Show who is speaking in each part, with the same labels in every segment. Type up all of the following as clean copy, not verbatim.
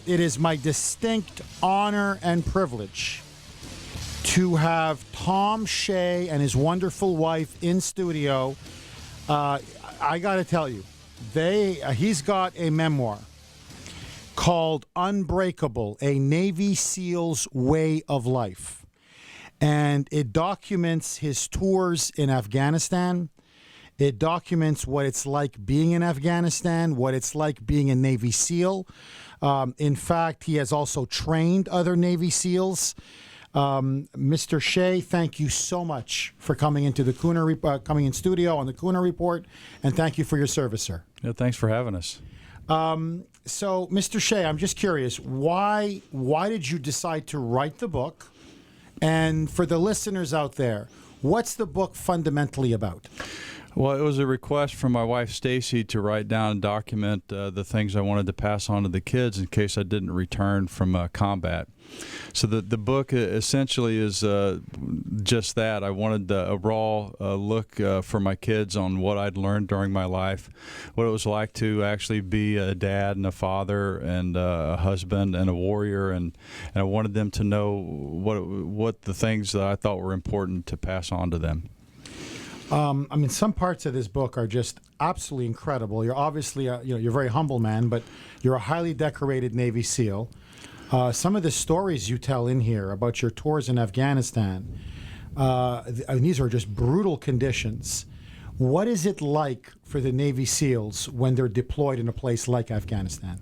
Speaker 1: it is my distinct honor and privilege to have Thom Shea and his wonderful wife in studio. I got to tell you, he's got a memoir called Unbreakable, a Navy SEAL's Way of Life. And it documents his tours in Afghanistan. It documents what it's like being in Afghanistan, what it's like being a Navy SEAL. In fact, he has also trained other Navy SEALs. Mr. Shea, thank you so much for coming into the coming in studio on the Kuhner Report, and thank you for your service, sir.
Speaker 2: Yeah, thanks for having us.
Speaker 1: So, Mr. Shea, I'm just curious, why did you decide to write the book? And for the listeners out there, what's the book fundamentally about?
Speaker 2: Well, it was a request from my wife, Stacy, to write down and document the things I wanted to pass on to the kids in case I didn't return from combat. So the book essentially is just that. I wanted a raw look for my kids on what I'd learned during my life, what it was like to actually be a dad and a father and a husband and a warrior, and I wanted them to know what the things that I thought were important to pass on to them.
Speaker 1: I mean, some parts of this book are just absolutely incredible. You're obviously, you're a very humble man, but you're a highly decorated Navy SEAL. Some of the stories you tell in here about your tours in Afghanistan, these are just brutal conditions. What is it like for the Navy SEALs when they're deployed in a place like Afghanistan?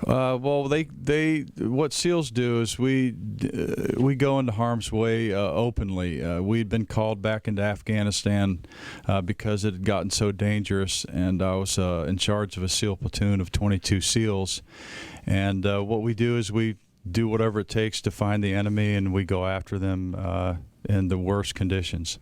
Speaker 2: Well, what SEALs do is we go into harm's way openly. We'd been called back into Afghanistan because it had gotten so dangerous, and I was in charge of a SEAL platoon of 22 SEALs. And what we do is we do whatever it takes to find the enemy, and we go after them in the worst conditions.